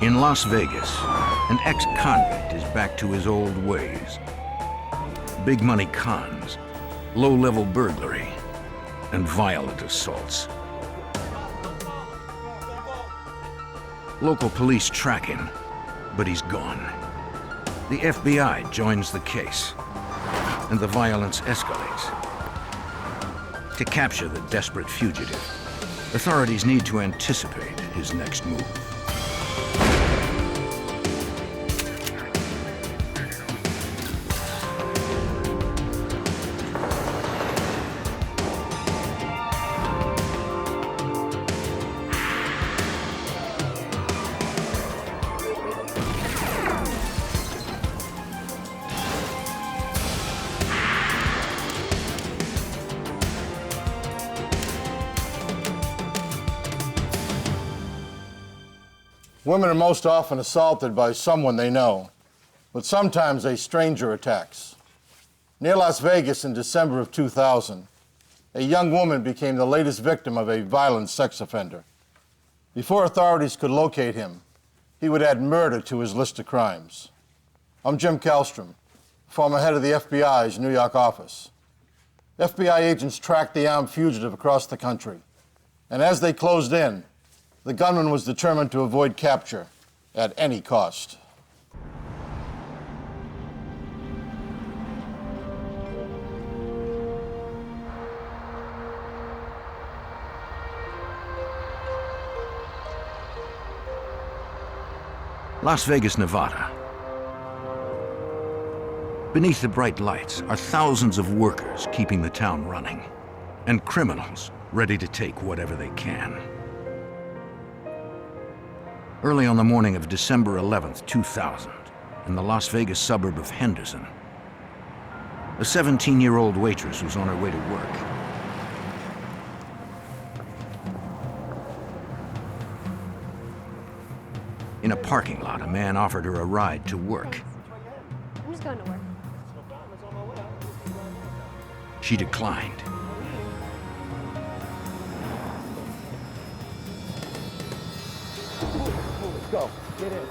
In Las Vegas, an ex-convict is back to his old ways. Big money cons, low-level burglary, and violent assaults. Local police track him, but he's gone. The FBI joins the case, and the violence escalates. To capture the desperate fugitive, authorities need to anticipate his next move. Women are most often assaulted by someone they know, but sometimes a stranger attacks. Near Las Vegas in December of 2000, a young woman became the latest victim of a violent sex offender. Before authorities could locate him, he would add murder to his list of crimes. I'm Jim Kallstrom, former head of the FBI's New York office. FBI agents tracked the armed fugitive across the country, and as they closed in, the gunman was determined to avoid capture at any cost. Las Vegas, Nevada. Beneath the bright lights are thousands of workers keeping the town running, and criminals ready to take whatever they can. Early on the morning of December 11th, 2000, in the Las Vegas suburb of Henderson, a 17-year-old waitress was on her way to work. In a parking lot, a man offered her a ride to work. I'm just going to work. She declined. Go. Get in.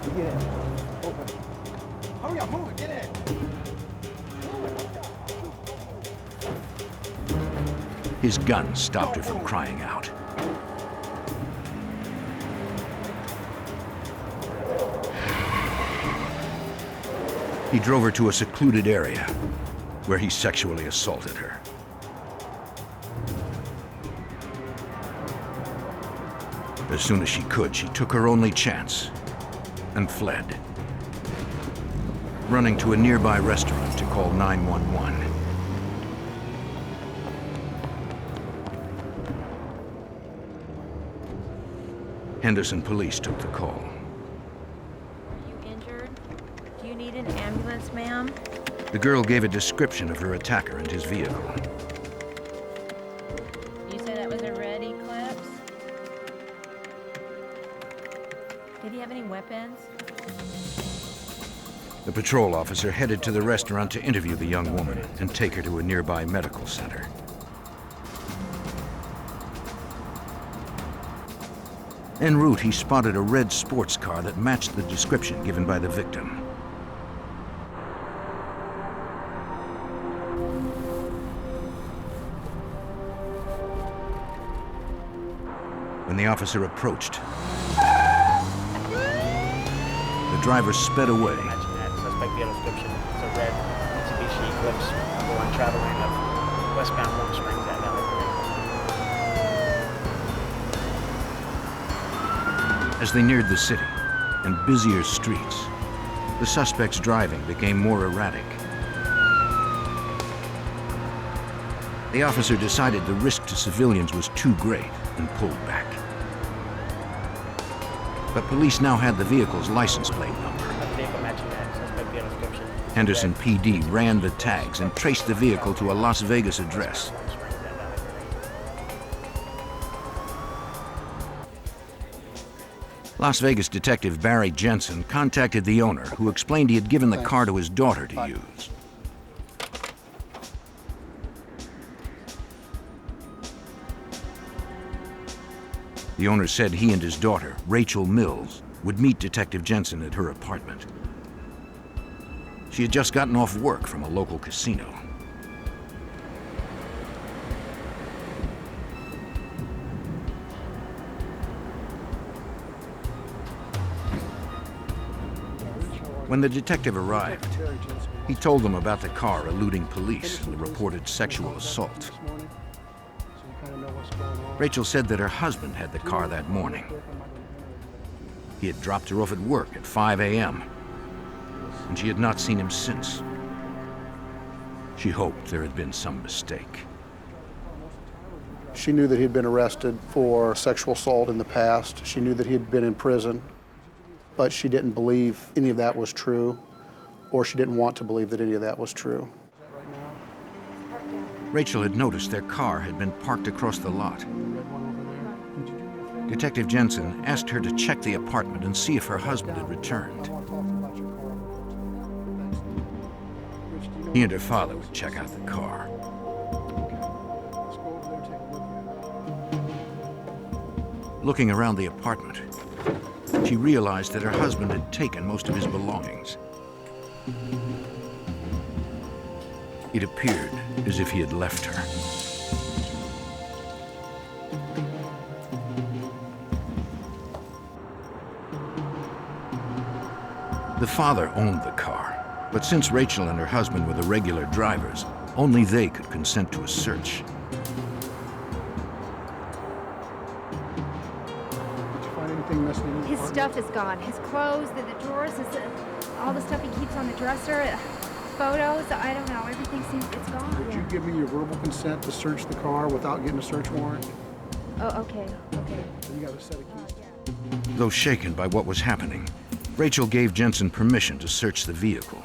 Get in. Open. Hurry up, move it. Get in. His gun stopped her from crying out. He drove her to a secluded area where he sexually assaulted her. As soon as she could, she took her only chance and fled, running to a nearby restaurant to call 911. Henderson police took the call. Are you injured? Do you need an ambulance, ma'am? The girl gave a description of her attacker and his vehicle. You said that was a red Eclipse? Did he have any weapons? The patrol officer headed to the restaurant to interview the young woman and take her to a nearby medical center. En route, he spotted a red sports car that matched the description given by the victim. When the officer approached, the driver sped away. Suspect vehicle description. It's a red Mitsubishi Eclipse, number 1 travel lane of westbound Warm Springs at Valley. As they neared the city and busier streets, the suspect's driving became more erratic. The officer decided the risk to civilians was too great and pulled back. But police now had the vehicle's license plate number. Vehicle matching that suspect vehicle description. Henderson PD ran the tags and traced the vehicle to a Las Vegas address. Las Vegas detective Barry Jensen contacted the owner, who explained he had given the car to his daughter to use. The The owner said he and his daughter, Rachel Mills, would meet Detective Jensen at her apartment. She had just gotten off work from a local casino. When the detective arrived, he told them about the car eluding police and the reported sexual assault. Rachel said that her husband had the car that morning. He had dropped her off at work at 5 a.m., and she had not seen him since. She hoped there had been some mistake. She knew that he'd been arrested for sexual assault in the past. She knew that he'd been in prison, but she didn't believe any of that was true, or she didn't want to believe that any of that was true. Rachel had noticed their car had been parked across the lot. Detective Jensen asked her to check the apartment and see if her husband had returned. He and her father would check out the car. Looking around the apartment, she realized that her husband had taken most of his belongings. It appeared as if he had left her. The father owned the car, but since Rachel and her husband were the regular drivers, only they could consent to a search. His stuff is gone. His clothes, the drawers, all the stuff he keeps on the dresser, photos, I don't know. Everything seems it's gone. Would you give me your verbal consent to search the car without getting a search warrant? Oh, okay. You got a set of keys. Though shaken by what was happening, Rachel gave Jensen permission to search the vehicle.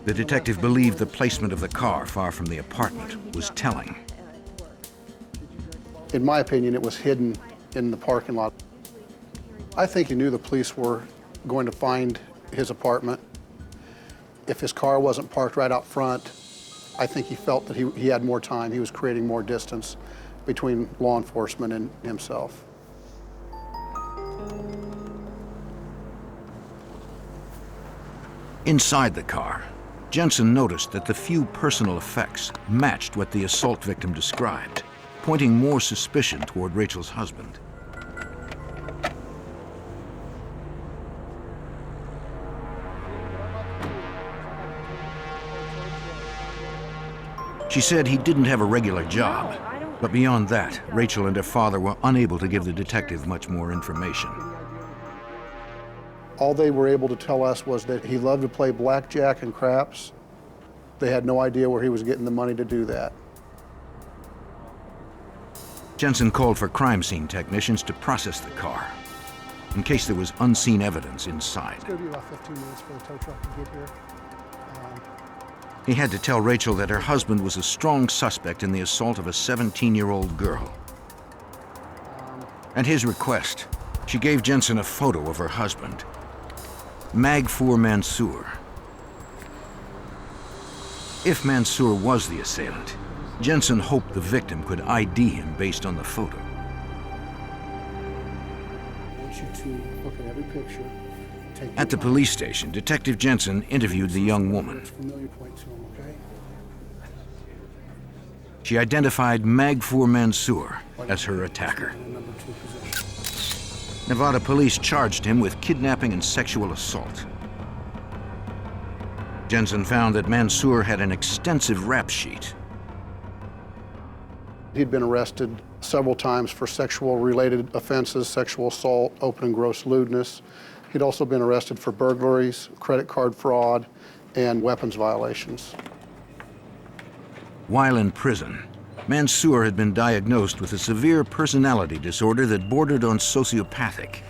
The detective believed the placement of the car far from the apartment was telling. In my opinion, it was hidden in the parking lot. I think he knew the police were going to find his apartment. If his car wasn't parked right out front, I think he felt that he had more time. He was creating more distance between law enforcement and himself. Inside the car, Jensen noticed that the few personal effects matched what the assault victim described, pointing more suspicion toward Rachel's husband. She said he didn't have a regular job, but beyond that, Rachel and her father were unable to give the detective much more information. All they were able to tell us was that he loved to play blackjack and craps. They had no idea where he was getting the money to do that. Jensen called for crime scene technicians to process the car, in case there was unseen evidence inside. It's going to be about 15 minutes for the tow truck to get here. He had to tell Rachel that her husband was a strong suspect in the assault of a 17-year-old girl. At his request, she gave Jensen a photo of her husband, Magfour Mansour. If Mansour was the assailant, Jensen hoped the victim could ID him based on the photo. I want you to look at every picture. At the police station, Detective Jensen interviewed the young woman. Familiar point to him, okay? She identified Magfour Mansour as her attacker. Number 2 position. Nevada police charged him with kidnapping and sexual assault. Jensen found that Mansour had an extensive rap sheet. He'd been arrested several times for sexual-related offenses, sexual assault, open and gross lewdness. He'd also been arrested for burglaries, credit card fraud, and weapons violations. While in prison, Mansour had been diagnosed with a severe personality disorder that bordered on sociopathic.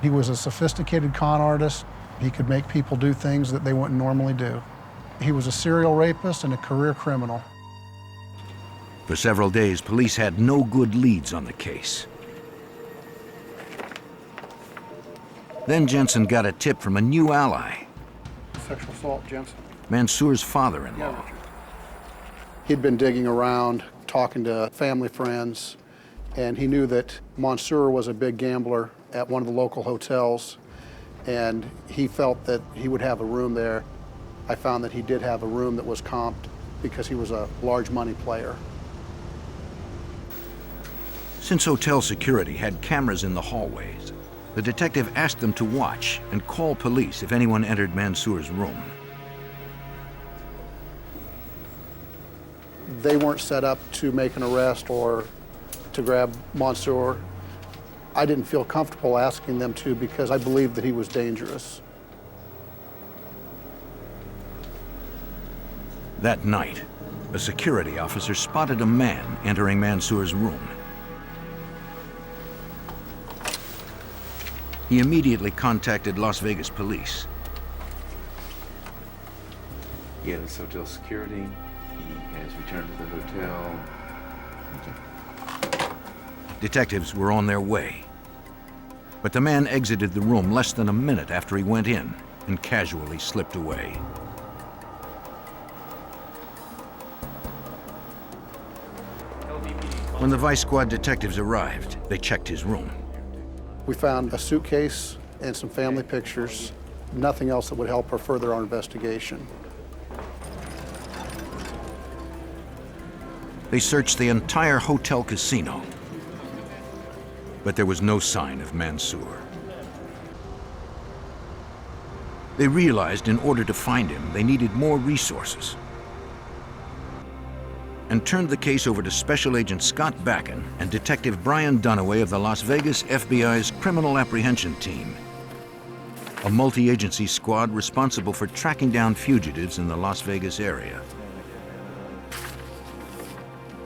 He was a sophisticated con artist. He could make people do things that they wouldn't normally do. He was a serial rapist and a career criminal. For several days, police had no good leads on the case. Then Jensen got a tip from a new ally, Sexual assault, Jensen. Mansour's father-in-law. He'd been digging around, talking to family friends, and he knew that Mansour was a big gambler at one of the local hotels, and he felt that he would have a room there. I found that he did have a room that was comped because he was a large money player. Since hotel security had cameras in the hallways, the detective asked them to watch and call police if anyone entered Mansour's room. They weren't set up to make an arrest or to grab Mansour. I didn't feel comfortable asking them to because I believed that he was dangerous. That night, a security officer spotted a man entering Mansour's room. He immediately contacted Las Vegas police. He had his hotel security. He has returned to the hotel. Detectives were on their way. But the man exited the room less than a minute after he went in and casually slipped away. When the Vice Squad detectives arrived, they checked his room. We found a suitcase and some family pictures, nothing else that would help or further our investigation. They searched the entire hotel casino, but there was no sign of Mansour. They realized in order to find him, they needed more resources, and turned the case over to Special Agent Scott Backen and Detective Brian Dunaway of the Las Vegas FBI's Criminal Apprehension Team, a multi-agency squad responsible for tracking down fugitives in the Las Vegas area.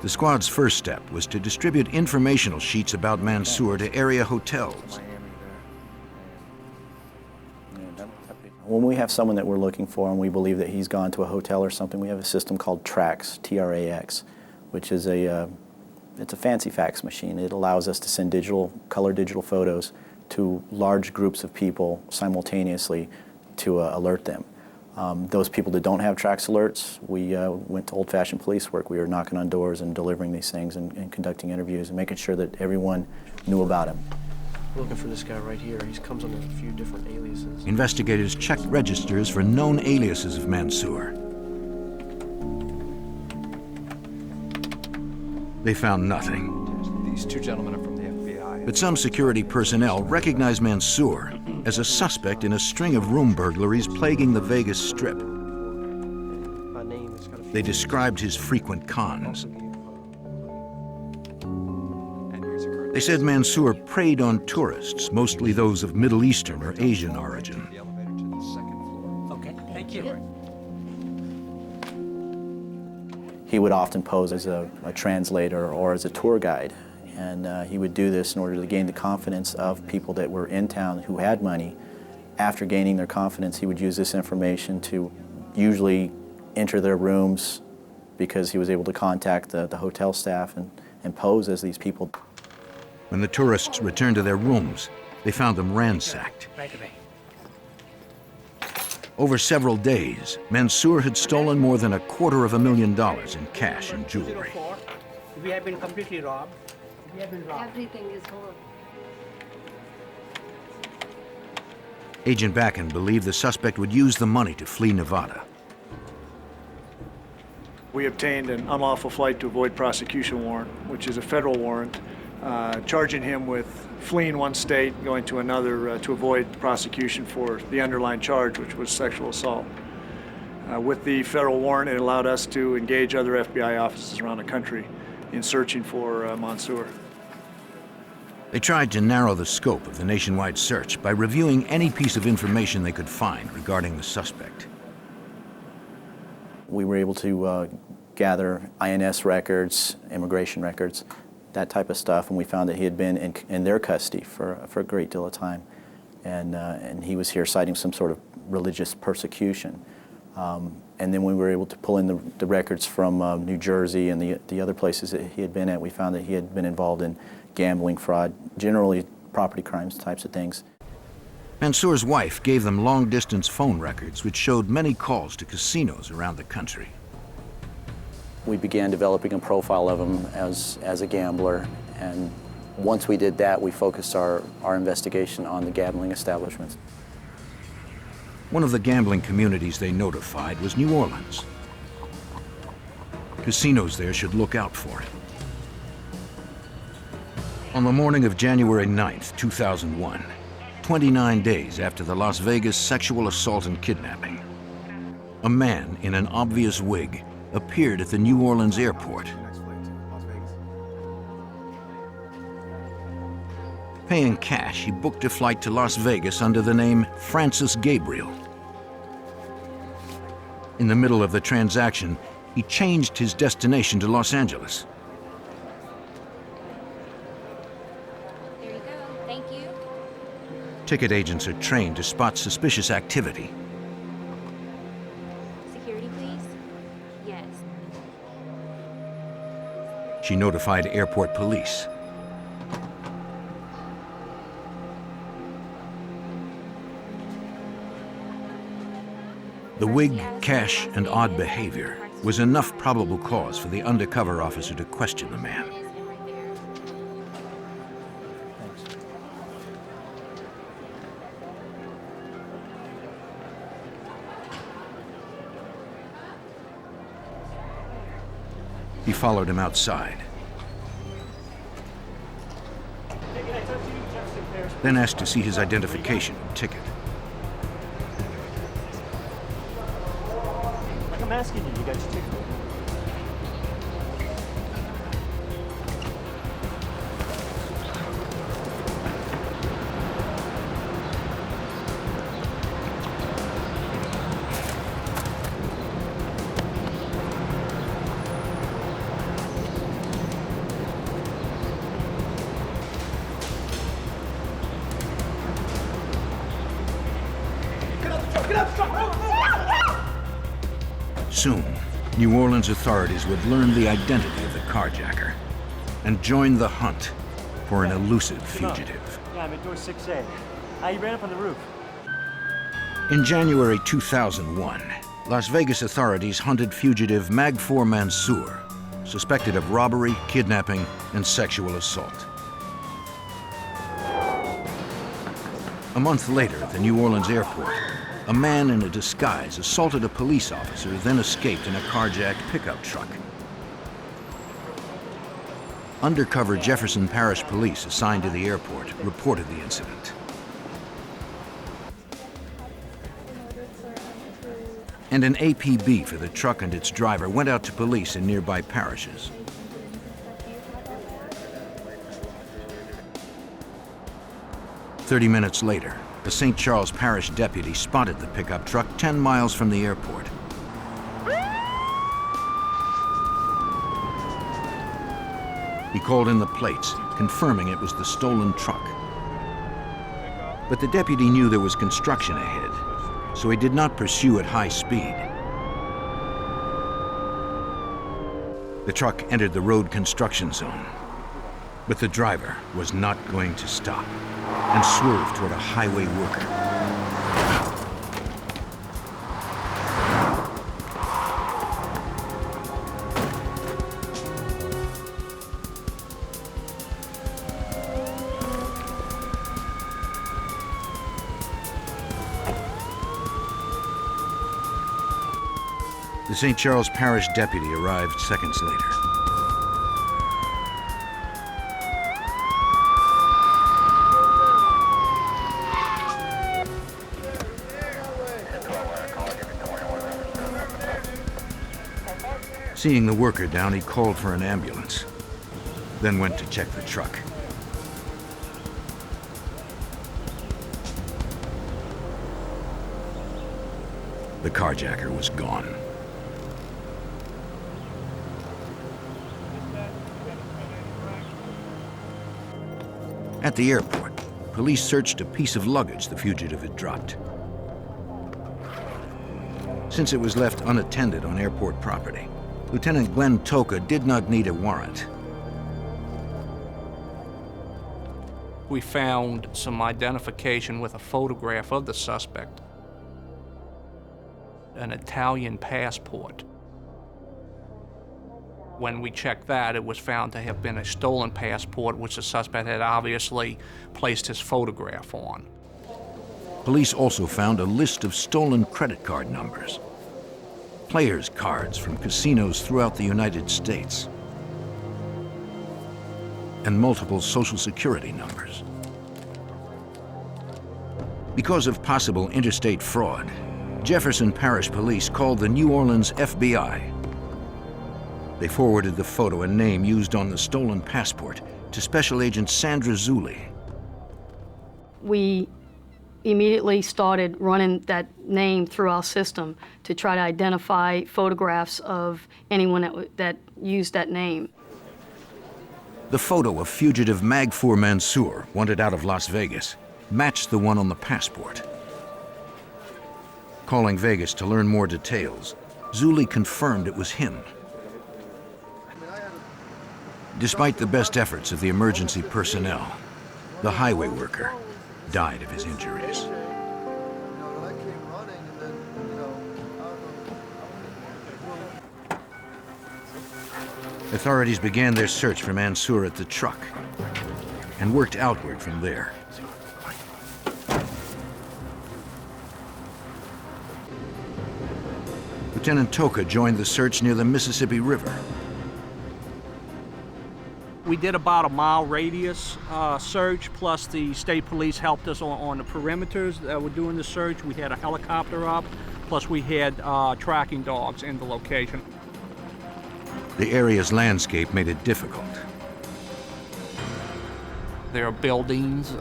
The squad's first step was to distribute informational sheets about Mansour to area hotels. When we have someone that we're looking for and we believe that he's gone to a hotel or something, we have a system called TRAX, T-R-A-X, which is it's a fancy fax machine. It allows us to send color digital photos to large groups of people simultaneously to alert them. Those people that don't have TRAX alerts, we went to old-fashioned police work. We were knocking on doors and delivering these things and conducting interviews and making sure that everyone knew about him. We're looking for this guy right here. He comes under a few different aliases. Investigators checked registers for known aliases of Mansour. They found nothing. These two gentlemen are from the FBI. But some security personnel recognized Mansour as a suspect in a string of room burglaries plaguing the Vegas Strip. They described his frequent cons. They said Mansour preyed on tourists, mostly those of Middle Eastern or Asian origin. Okay, thank you. He would often pose as a translator or as a tour guide, and he would do this in order to gain the confidence of people that were in town who had money. After gaining their confidence, he would use this information to usually enter their rooms because he was able to contact the hotel staff and pose as these people. When the tourists returned to their rooms, they found them ransacked. Right away. Over several days, Mansour had stolen more than $250,000 in cash and jewelry. We have been completely robbed. We have been robbed. Everything is horrible. Agent Backen believed the suspect would use the money to flee Nevada. We obtained an unlawful flight to avoid prosecution warrant, which is a federal warrant, charging him with fleeing one state, going to another to avoid prosecution for the underlying charge, which was sexual assault. With the federal warrant, it allowed us to engage other FBI offices around the country in searching for Mansour. They tried to narrow the scope of the nationwide search by reviewing any piece of information they could find regarding the suspect. We were able to gather INS records, immigration records, that type of stuff, and we found that he had been in their custody for a great deal of time, and he was here citing some sort of religious persecution. And then when we were able to pull in the records from New Jersey and the other places that he had been at, we found that he had been involved in gambling, fraud, generally property crimes types of things. Mansour's wife gave them long-distance phone records which showed many calls to casinos around the country. We began developing a profile of him as a gambler, and once we did that, we focused our investigation on the gambling establishments. One of the gambling communities they notified was New Orleans. Casinos there should look out for it. On the morning of January 9th, 2001, 29 days after the Las Vegas sexual assault and kidnapping, a man in an obvious wig appeared at the New Orleans airport. Paying cash, he booked a flight to Las Vegas under the name Francis Gabriel. In the middle of the transaction, he changed his destination to Los Angeles. There you go. Thank you. Ticket agents are trained to spot suspicious activity. Security, please. Yes. She notified airport police. The wig, cash, and odd behavior was enough probable cause for the undercover officer to question the man. He followed him outside, then asked to see his identification and ticket. I'm asking you, you got your ticket? Soon, New Orleans authorities would learn the identity of the carjacker and join the hunt for an elusive fugitive. Yeah, I'm at door 6A. He ran up on the roof. In January 2001, Las Vegas authorities hunted fugitive Magfour Mansour, suspected of robbery, kidnapping, and sexual assault. A month later at the New Orleans airport, a man in a disguise assaulted a police officer, then escaped in a carjacked pickup truck. Undercover Jefferson Parish police assigned to the airport reported the incident. And an APB for the truck and its driver went out to police in nearby parishes. "30 minutes later, a St. Charles Parish deputy spotted the pickup truck 10 miles from the airport. He called in the plates, confirming it was the stolen truck. But the deputy knew there was construction ahead, so he did not pursue at high speed. The truck entered the road construction zone, but the driver was not going to stop and swerved toward a highway worker. The St. Charles Parish deputy arrived seconds later. Seeing the worker down, he called for an ambulance, then went to check the truck. The carjacker was gone. At the airport, police searched a piece of luggage the fugitive had dropped. Since it was left unattended on airport property, Lieutenant Glenn Toka did not need a warrant. We found some identification with a photograph of the suspect, an Italian passport. When we checked that, it was found to have been a stolen passport, which the suspect had obviously placed his photograph on. Police also found a list of stolen credit card numbers, players' cards from casinos throughout the United States, and multiple Social Security numbers. Because of possible interstate fraud, Jefferson Parish Police called the New Orleans FBI. They forwarded the photo and name used on the stolen passport to Special Agent Sandra Zulli. We immediately started running that name through our system to try to identify photographs of anyone that used that name. The photo of fugitive Magfour Mansour, wanted out of Las Vegas, matched the one on the passport. Calling Vegas to learn more details, Zulli confirmed it was him. Despite the best efforts of the emergency personnel, the highway worker died of his injuries. Authorities began their search for Mansour at the truck and worked outward from there. Lieutenant Toka joined the search near the Mississippi River. We did about a mile radius search, plus the state police helped us on the perimeters that were doing the search. We had a helicopter up, plus we had tracking dogs in the location. The area's landscape made it difficult. There are buildings,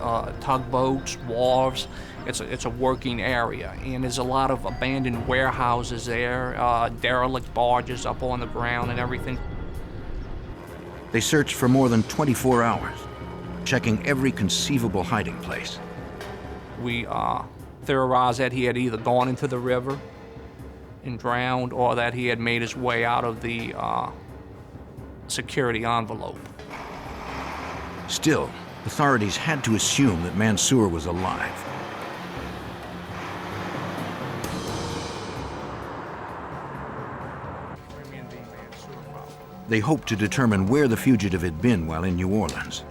tugboats, wharves. It's a working area, and there's a lot of abandoned warehouses there, derelict barges up on the ground and everything. They searched for more than 24 hours, checking every conceivable hiding place. We theorized that he had either gone into the river and drowned, or that he had made his way out of the security envelope. Still, authorities had to assume that Mansour was alive. They hoped to determine where the fugitive had been while in New Orleans.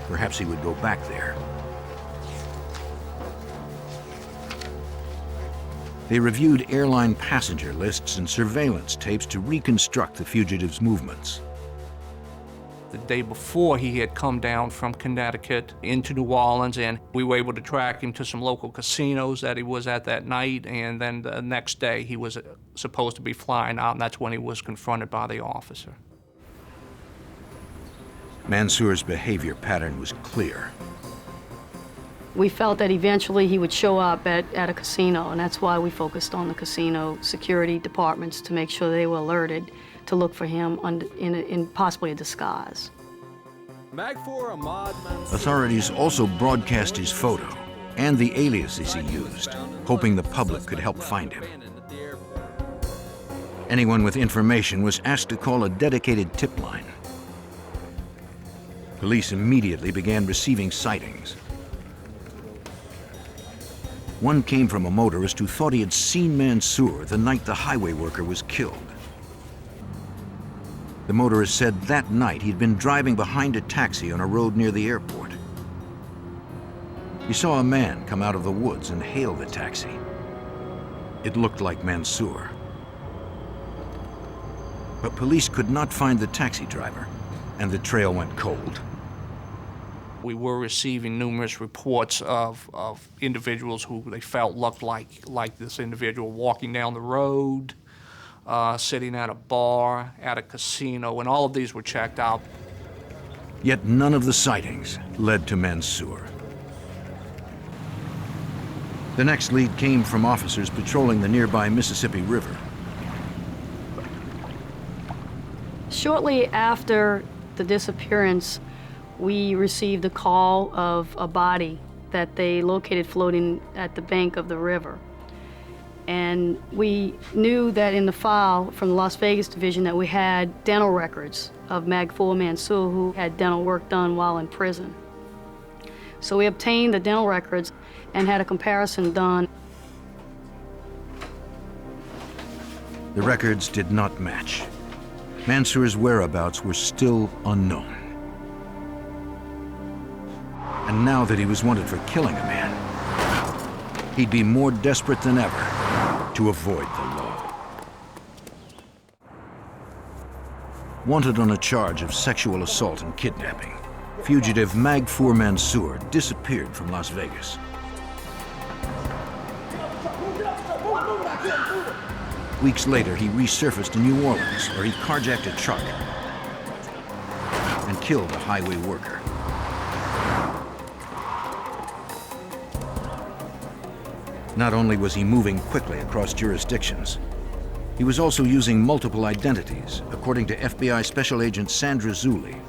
Perhaps he would go back there. They reviewed airline passenger lists and surveillance tapes to reconstruct the fugitive's movements. The day before, he had come down from Connecticut into New Orleans, and we were able to track him to some local casinos that he was at that night, and then the next day he was supposed to be flying out, and that's when he was confronted by the officer. Mansour's behavior pattern was clear. We felt that eventually he would show up at a casino, and that's why we focused on the casino security departments to make sure they were alerted to look for him in possibly a disguise. Authorities also broadcast his photo and the aliases he used, hoping the public could help find him. Anyone with information was asked to call a dedicated tip line. Police immediately began receiving sightings. One came from a motorist who thought he had seen Mansour the night the highway worker was killed. The motorist said that night he'd been driving behind a taxi on a road near the airport. He saw a man come out of the woods and hail the taxi. It looked like Mansour. But police could not find the taxi driver, and the trail went cold. We were receiving numerous reports of individuals who they felt looked like this individual walking down the road, sitting at a bar, at a casino, and all of these were checked out. Yet none of the sightings led to Mansour. The next lead came from officers patrolling the nearby Mississippi River. Shortly after the disappearance, we received a call of a body that they located floating at the bank of the river. And we knew that in the file from the Las Vegas division that we had dental records of Magfour Mansour, who had dental work done while in prison. So we obtained the dental records and had a comparison done. The records did not match. Mansour's whereabouts were still unknown. And now that he was wanted for killing a man, he'd be more desperate than ever to avoid the law. Wanted on a charge of sexual assault and kidnapping, fugitive Magfour Mansour disappeared from Las Vegas. Weeks later, he resurfaced in New Orleans, where he carjacked a truck and killed a highway worker. Not only was he moving quickly across jurisdictions, he was also using multiple identities, according to FBI Special Agent Sandra Zulli.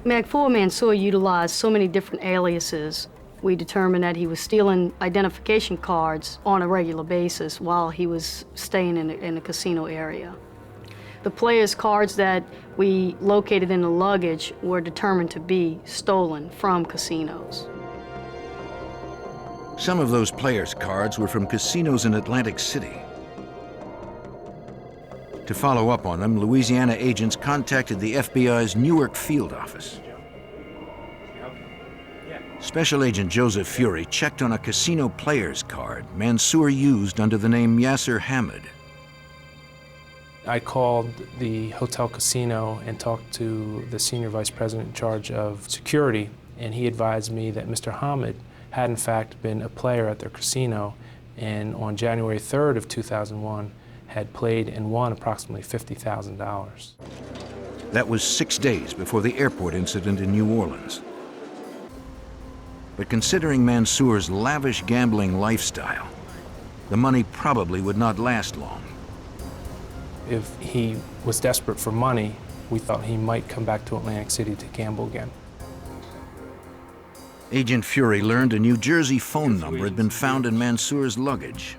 Magfour Mansour utilized so many different aliases. We determined that he was stealing identification cards on a regular basis while he was staying in the casino area. The players' cards that we located in the luggage were determined to be stolen from casinos. Some of those players' cards were from casinos in Atlantic City. To follow up on them, Louisiana agents contacted the FBI's Newark field office. Special Agent Joseph Fury checked on a casino player's card Mansour used under the name Yasser Hamid. I called the hotel casino and talked to the senior vice president in charge of security, and he advised me that Mr. Hamid had in fact been a player at their casino, and on January 3rd of 2001 had played and won approximately $50,000. That was 6 days before the airport incident in New Orleans. But considering Mansour's lavish gambling lifestyle, the money probably would not last long. If he was desperate for money, we thought he might come back to Atlantic City to gamble again. Agent Fury learned a New Jersey phone number had been found in Mansour's luggage.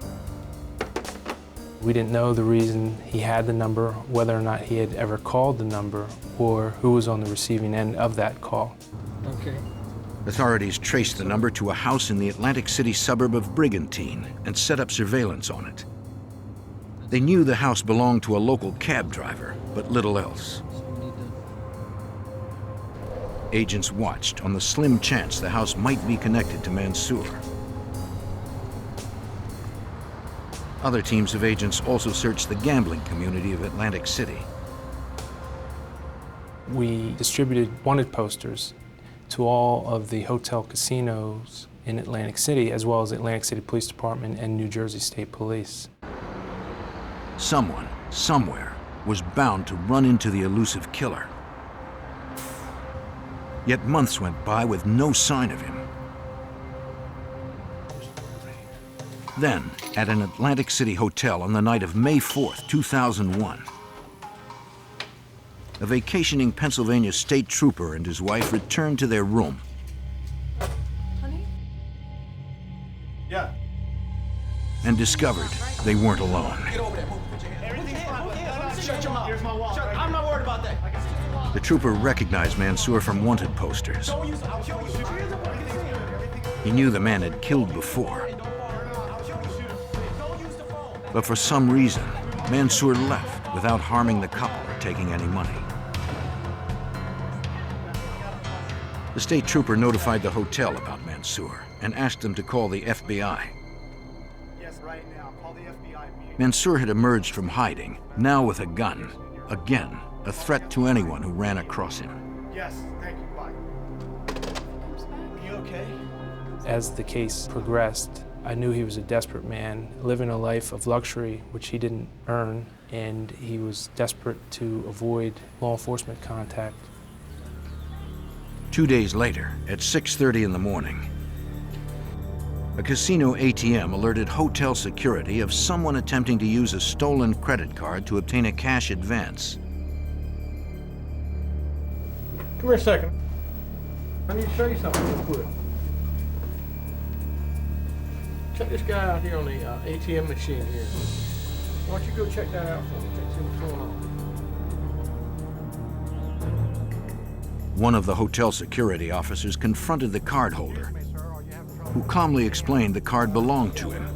We didn't know the reason he had the number, whether or not he had ever called the number, or who was on the receiving end of that call. Okay. Authorities traced the number to a house in the Atlantic City suburb of Brigantine and set up surveillance on it. They knew the house belonged to a local cab driver, but little else. Agents watched on the slim chance the house might be connected to Mansour. Other teams of agents also searched the gambling community of Atlantic City. We distributed wanted posters to all of the hotel casinos in Atlantic City, as well as the Atlantic City Police Department and New Jersey State Police. Someone, somewhere, was bound to run into the elusive killer. Yet months went by with no sign of him. Then, at an Atlantic City hotel on the night of May 4th, 2001, a vacationing Pennsylvania state trooper and his wife returned to their room. Honey? Yeah. And discovered they weren't alone. Get over there. Everything's fine. Shut your mouth. Here's my wallet. I'm not worried about that. The trooper recognized Mansour from wanted posters. He knew the man had killed before. But for some reason, Mansour left without harming the couple or taking any money. The state trooper notified the hotel about Mansour and asked them to call the FBI. Yes, right now. Call the FBI. Mansour had emerged from hiding, now with a gun. Again, a threat to anyone who ran across him. Yes, thank you. Bye. You okay? As the case progressed, I knew he was a desperate man, living a life of luxury, which he didn't earn, and he was desperate to avoid law enforcement contact. 2 days later, at 6:30 in the morning, a casino ATM alerted hotel security of someone attempting to use a stolen credit card to obtain a cash advance. Come here a second. I need to show you something real quick. Check this guy out here on the ATM machine here. Why don't you go check that out for me? Check see what's going on. One of the hotel security officers confronted the cardholder, who calmly explained the card belonged to him.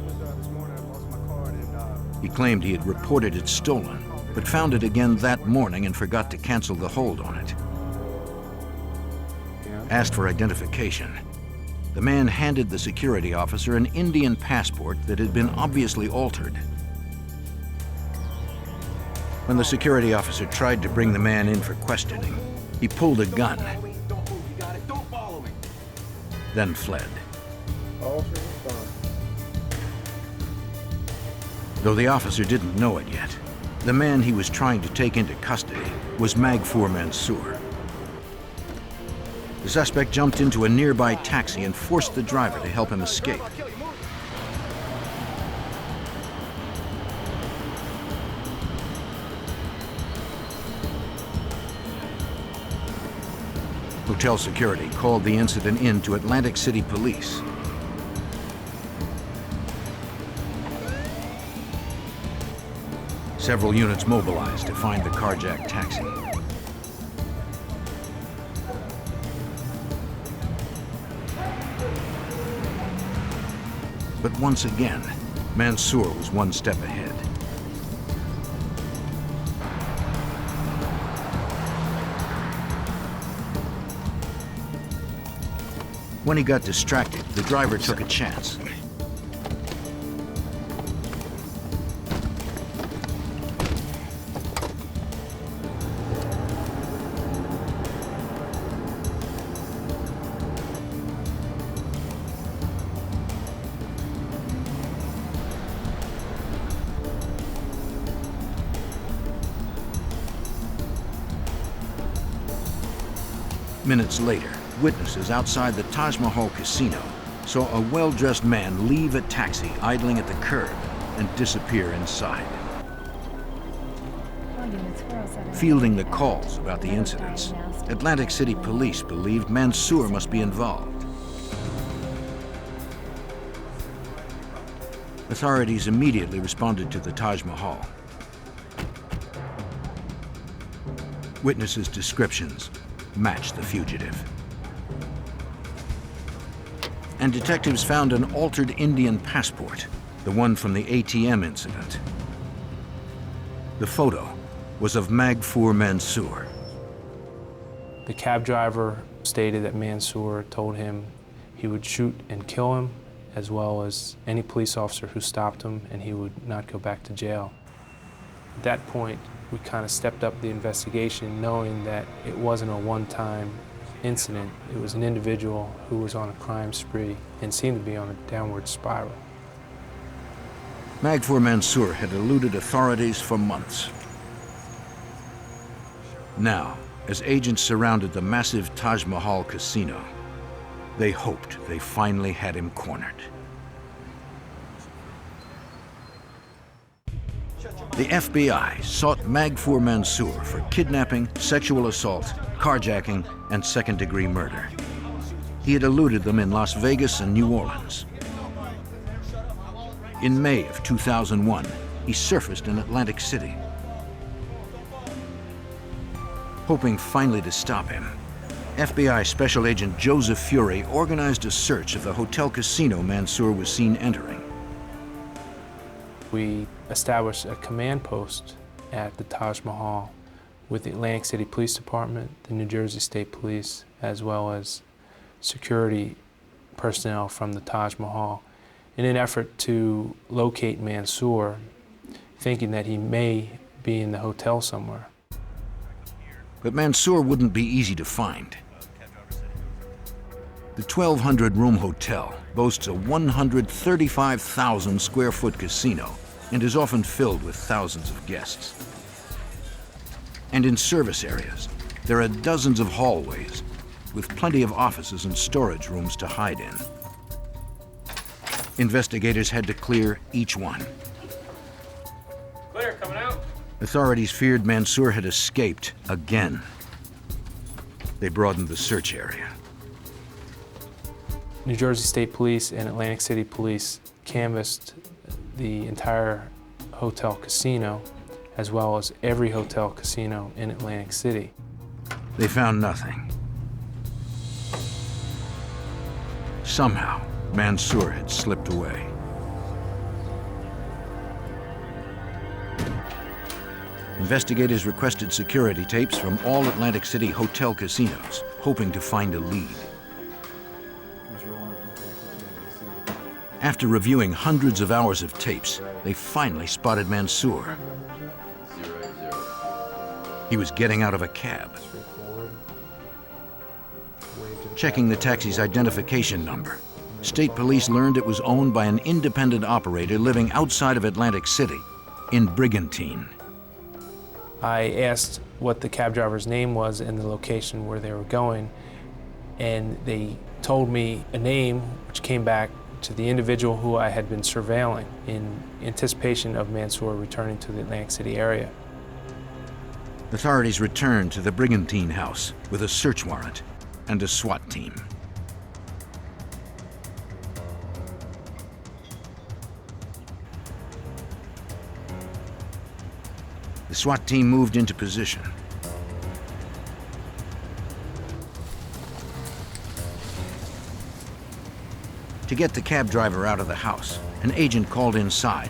He claimed he had reported it stolen but found it again that morning and forgot to cancel the hold on it. Asked for identification. The man handed the security officer an Indian passport that had been obviously altered. When the security officer tried to bring the man in for questioning, he pulled a gun, then fled. Though the officer didn't know it yet, the man he was trying to take into custody was Magfour Mansour. The suspect jumped into a nearby taxi and forced the driver to help him escape. Hotel security called the incident in to Atlantic City Police. Several units mobilized to find the carjacked taxi. But once again, Mansour was one step ahead. When he got distracted, the driver took a chance. Minutes later, witnesses outside the Taj Mahal casino saw a well-dressed man leave a taxi idling at the curb and disappear inside. Fielding the calls about the incidents, Atlantic City Police believed Mansour must be involved. Authorities immediately responded to the Taj Mahal. Witnesses' descriptions matched the fugitive. And detectives found an altered Indian passport, the one from the ATM incident. The photo was of Magfour Mansour. The cab driver stated that Mansour told him he would shoot and kill him, as well as any police officer who stopped him, and he would not go back to jail. At that point, we kind of stepped up the investigation, knowing that it wasn't a one-time incident. It was an individual who was on a crime spree and seemed to be on a downward spiral. Magfour Mansour had eluded authorities for months. Now, as agents surrounded the massive Taj Mahal casino, they hoped they finally had him cornered. The FBI sought Magfour Mansour for kidnapping, sexual assault, carjacking, and second-degree murder. He had eluded them in Las Vegas and New Orleans. In May of 2001, he surfaced in Atlantic City. Hoping finally to stop him, FBI Special Agent Joseph Fury organized a search of the hotel casino Mansour was seen entering. We established a command post at the Taj Mahal with the Atlantic City Police Department, the New Jersey State Police, as well as security personnel from the Taj Mahal in an effort to locate Mansour, thinking that he may be in the hotel somewhere. But Mansour wouldn't be easy to find. The 1,200-room hotel boasts a 135,000 square foot casino and is often filled with thousands of guests. And in service areas, there are dozens of hallways with plenty of offices and storage rooms to hide in. Investigators had to clear each one. Clear, coming out. Authorities feared Mansour had escaped again. They broadened the search area. New Jersey State Police and Atlantic City Police canvassed the entire hotel casino, as well as every hotel casino in Atlantic City. They found nothing. Somehow, Mansour had slipped away. investigators requested security tapes from all Atlantic City hotel casinos, hoping to find a lead. After reviewing hundreds of hours of tapes, they finally spotted Mansour. He was getting out of a cab, checking the taxi's identification number. State police learned it was owned by an independent operator living outside of Atlantic City, in Brigantine. I asked what the cab driver's name was and the location where they were going, and they told me a name which came back to the individual who I had been surveilling in anticipation of Mansour returning to the Atlantic City area. Authorities returned to the Brigantine house with a search warrant and a SWAT team. The SWAT team moved into position. To get the cab driver out of the house, an agent called inside,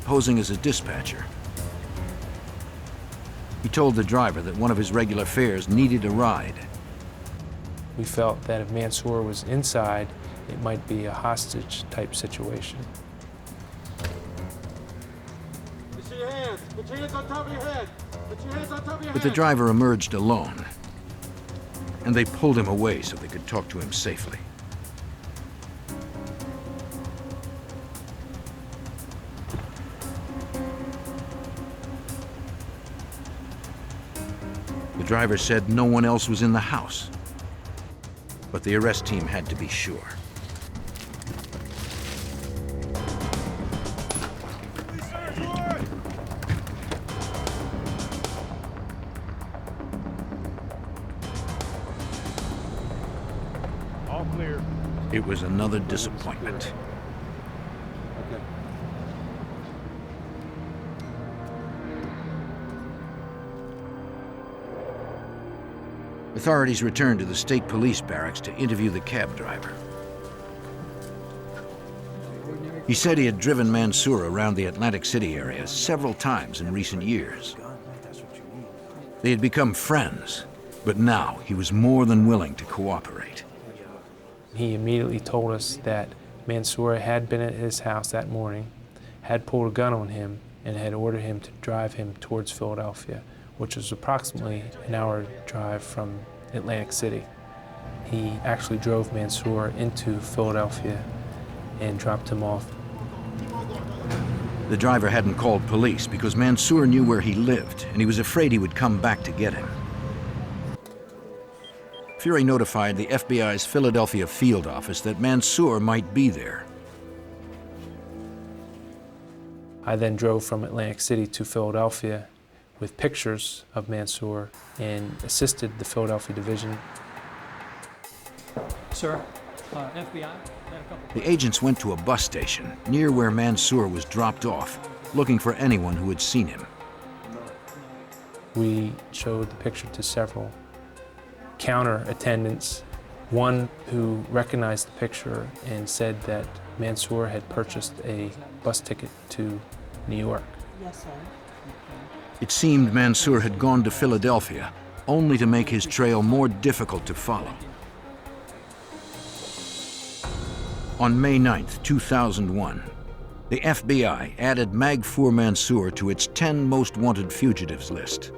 posing as a dispatcher. He told the driver that one of his regular fares needed a ride. We felt that if Mansour was inside, it might be a hostage-type situation. Put your hands on top of your head. Put your hands on top of your head. But the driver emerged alone, and they pulled him away so they could talk to him safely. The driver said no one else was in the house, but the arrest team had to be sure. All clear. It was another disappointment. Okay. Authorities returned to the state police barracks to interview the cab driver. He said he had driven Mansour around the Atlantic City area several times in recent years. They had become friends, but now he was more than willing to cooperate. He immediately told us that Mansour had been at his house that morning, had pulled a gun on him, and had ordered him to drive him towards Philadelphia, which was approximately an hour drive from Atlantic City. He actually drove Mansour into Philadelphia and dropped him off. The driver hadn't called police because Mansour knew where he lived, and he was afraid he would come back to get him. Fury notified the FBI's Philadelphia field office that Mansour might be there. I then drove from Atlantic City to Philadelphia with pictures of Mansour and assisted the Philadelphia division. Sir, FBI. The agents went to a bus station near where Mansour was dropped off, looking for anyone who had seen him. We showed the picture to several counter attendants, one who recognized the picture and said that Mansour had purchased a bus ticket to New York. Yes, sir. It seemed Mansour had gone to Philadelphia, only to make his trail more difficult to follow. On May 9th, 2001, the FBI added Magfour Mansour to its 10 most wanted fugitives list.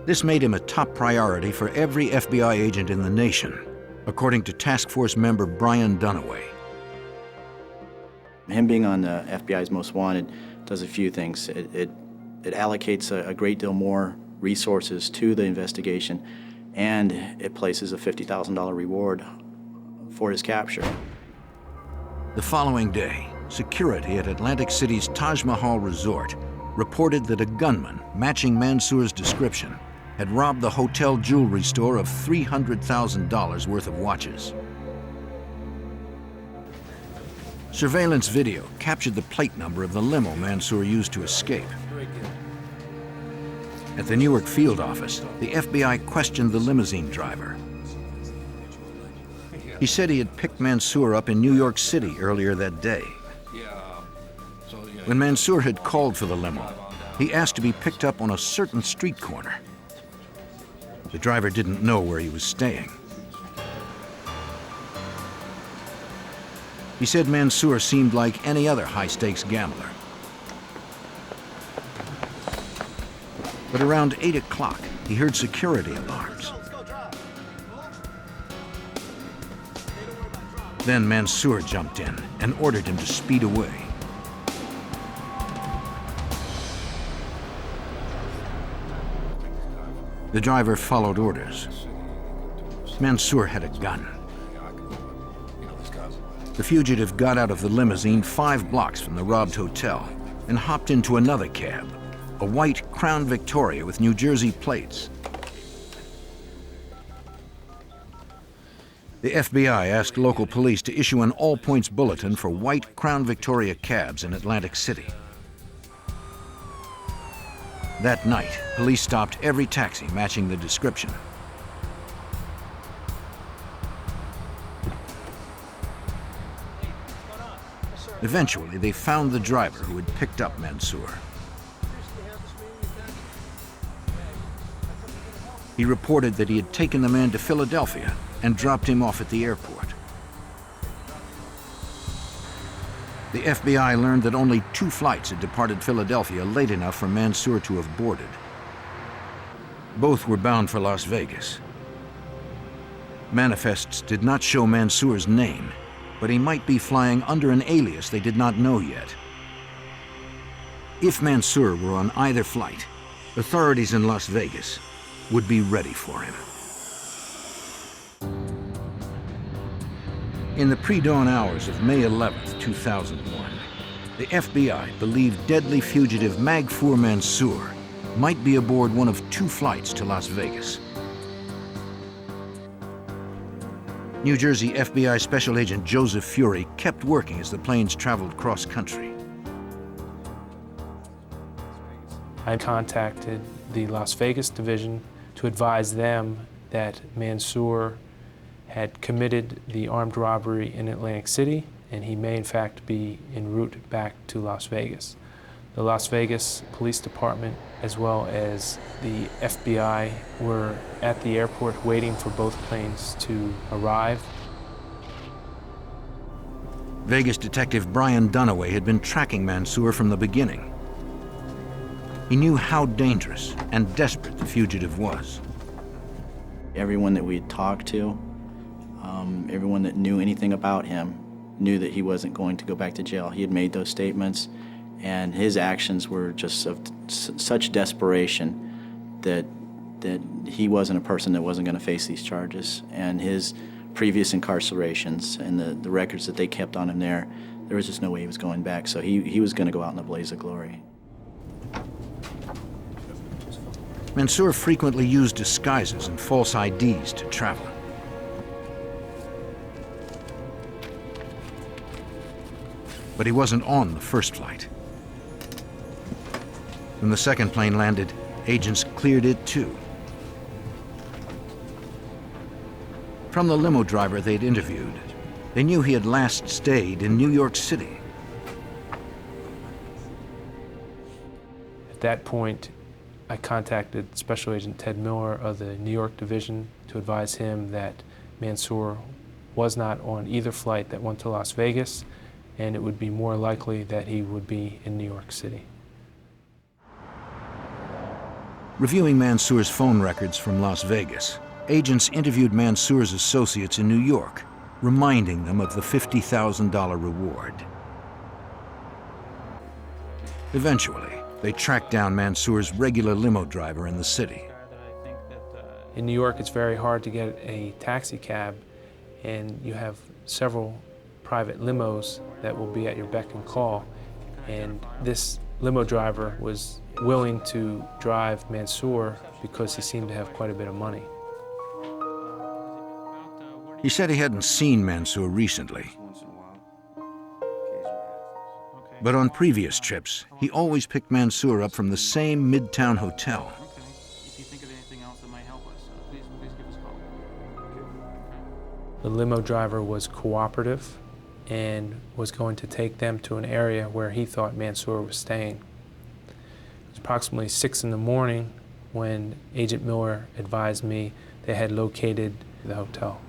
This made him a top priority for every FBI agent in the nation, according to Task Force member Brian Dunaway. Him being on the FBI's Most Wanted does a few things. It allocates a great deal more resources to the investigation, and it places a $50,000 reward for his capture. The following day, security at Atlantic City's Taj Mahal Resort reported that a gunman matching Mansour's description had robbed the hotel jewelry store of $300,000 worth of watches. Surveillance video captured the plate number of the limo Mansour used to escape. At the Newark field office, the FBI questioned the limousine driver. He said he had picked Mansour up in New York City earlier that day. When Mansour had called for the limo, He asked to be picked up on a certain street corner. The driver didn't know where he was staying. He said Mansour seemed like any other high-stakes gambler. But around 8 o'clock, he heard security alarms. Then Mansour jumped in and ordered him to speed away. The driver followed orders. Mansour had a gun. The fugitive got out of the limousine 5 blocks from the robbed hotel and hopped into another cab, a white Crown Victoria with New Jersey plates. The FBI asked local police to issue an all-points bulletin for white Crown Victoria cabs in Atlantic City. That night, police stopped every taxi matching the description. Eventually, they found the driver who had picked up Mansour. He reported that he had taken the man to Philadelphia and dropped him off at the airport. The FBI learned that only 2 flights had departed Philadelphia late enough for Mansour to have boarded. Both were bound for Las Vegas. Manifests did not show Mansour's name, but he might be flying under an alias they did not know yet. If Mansour were on either flight, authorities in Las Vegas would be ready for him. In the pre-dawn hours of May 11, 2001, the FBI believed deadly fugitive Magfour Mansour might be aboard one of 2 flights to Las Vegas. New Jersey FBI Special Agent Joseph Fury kept working as the planes traveled cross-country. I contacted the Las Vegas division to advise them that Mansour had committed the armed robbery in Atlantic City, and he may in fact be en route back to Las Vegas. The Las Vegas Police Department as well as the FBI were at the airport waiting for both planes to arrive. Vegas detective Brian Dunaway had been tracking Mansour from the beginning. He knew how dangerous and desperate the fugitive was. Everyone that we had talked to, everyone that knew anything about him, knew that he wasn't going to go back to jail. He had made those statements, and his actions were just of such desperation that he wasn't a person that wasn't going to face these charges. And his previous incarcerations and the records that they kept on him there was just no way he was going back. So he was going to go out in a blaze of glory. Mansour frequently used disguises and false IDs to travel. But he wasn't on the first flight. When the second plane landed, agents cleared it too. From the limo driver they'd interviewed, they knew he had last stayed in New York City. At that point, I contacted Special Agent Ted Miller of the New York Division to advise him that Mansour was not on either flight that went to Las Vegas, and it would be more likely that he would be in New York City. Reviewing Mansour's phone records from Las Vegas, agents interviewed Mansour's associates in New York, reminding them of the $50,000 reward. Eventually, they tracked down Mansour's regular limo driver in the city. In New York, it's very hard to get a taxi cab, and you have several private limos that will be at your beck and call. And this limo driver was willing to drive Mansour because he seemed to have quite a bit of money. He said he hadn't seen Mansour recently. But on previous trips, he always picked Mansour up from the same Midtown hotel. The limo driver was cooperative and was going to take them to an area where he thought Mansour was staying. It was Approximately 6 in the morning when Agent Miller advised me they had located the hotel.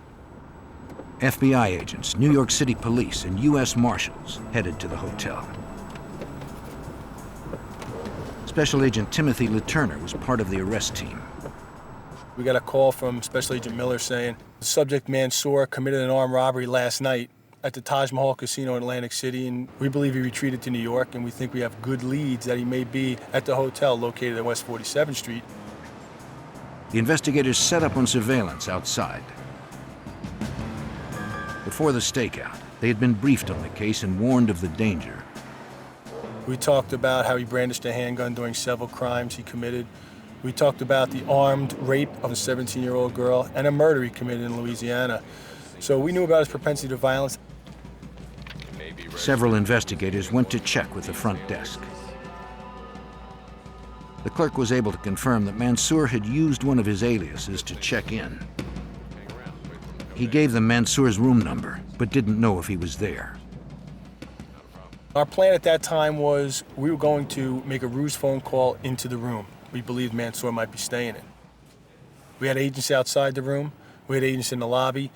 FBI agents, New York City Police, and U.S. Marshals headed to the hotel. Special Agent Timothy LeTurner was part of the arrest team. We got a call from Special Agent Miller saying the subject Mansour committed an armed robbery last night at the Taj Mahal Casino in Atlantic City, and we believe he retreated to New York, and we think we have good leads that he may be at the hotel located at West 47th Street. The investigators set up on surveillance outside. Before the stakeout, they had been briefed on the case and warned of the danger. We talked about how he brandished a handgun during several crimes he committed. We talked about the armed rape of a 17-year-old girl and a murder he committed in Louisiana. So we knew about his propensity to violence. Several investigators went to check with the front desk. The clerk was able to confirm that Mansour had used one of his aliases to check in. He gave them Mansour's room number, but didn't know if he was there. Our plan at that time was we were going to make a ruse phone call into the room. We believed Mansour might be staying in. We had agents outside the room. We had agents in the lobby.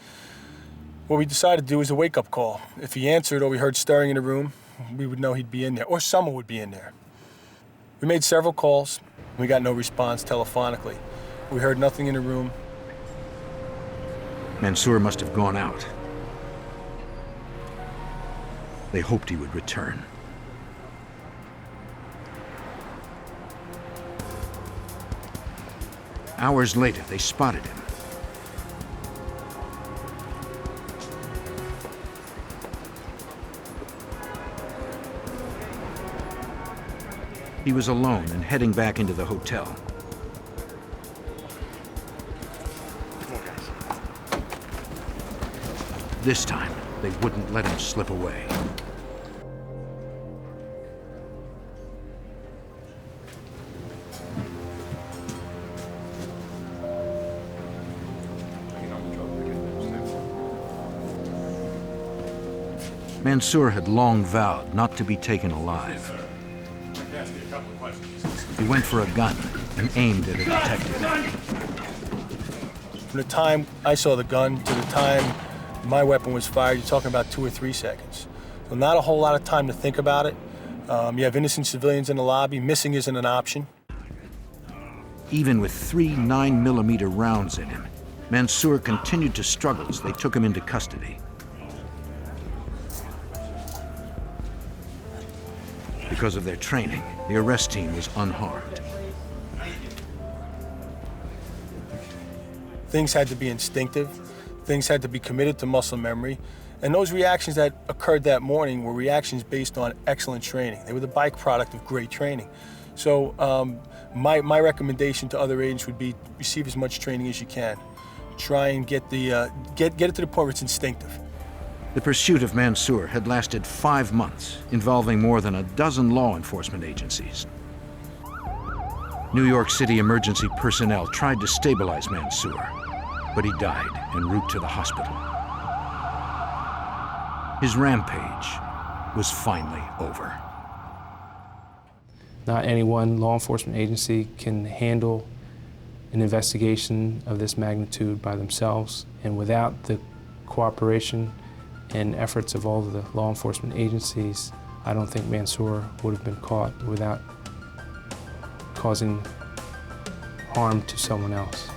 What we decided to do was a wake-up call. If he answered or we heard stirring in the room, we would know he'd be in there, or someone would be in there. We made several calls. We got no response telephonically. We heard nothing in the room. Mansour must have gone out. They hoped he would return. Hours later, they spotted him. He was alone and heading back into the hotel. Come on, guys. This time, they wouldn't let him slip away. Mansour had long vowed not to be taken alive. He went for a gun and aimed at a detective. From the time I saw the gun to the time my weapon was fired, you're talking about 2 or 3 seconds. So not a whole lot of time to think about it. You have innocent civilians in the lobby. Missing isn't an option. Even with 3 9mm rounds in him, Mansour continued to struggle as they took him into custody. Because of their training, the arrest team was unharmed. Things had to be instinctive. Things had to be committed to muscle memory. And those reactions that occurred that morning were reactions based on excellent training. They were the byproduct of great training. So my recommendation to other agents would be receive as much training as you can. Try and get it to the point where it's instinctive. The pursuit of Mansour had lasted 5 months, involving more than a dozen law enforcement agencies. New York City emergency personnel tried to stabilize Mansour, but he died en route to the hospital. His rampage was finally over. Not any one law enforcement agency can handle an investigation of this magnitude by themselves, and without the cooperation and efforts of all of the law enforcement agencies, I don't think Mansour would have been caught without causing harm to someone else.